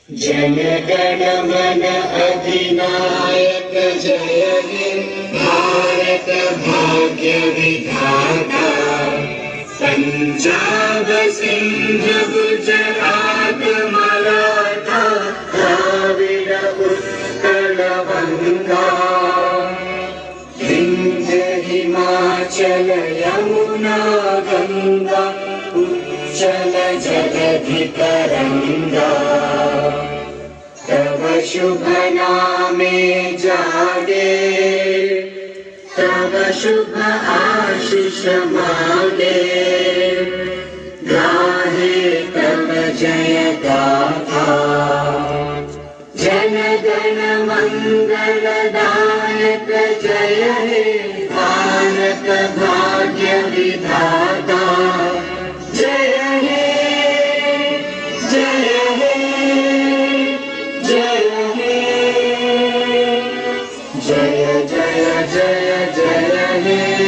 जनगण मन अधिनायक जय हे भारत भाग्य विधाता। पंजाब सिंध गुजरात मराठा द्राविड़ उत्कल बंगा। विंध्य हिमाचल यमुना गंगा उच्चल जलधि तरंगा। तव शुभ नामे जागे तव शुभ आशीष मागे। गाहे तव जय गाथा जन गण मंगलदायक जय हे भारत भाग्य विधाता। जय हे जय हे जय हे जय जय जय जय हे।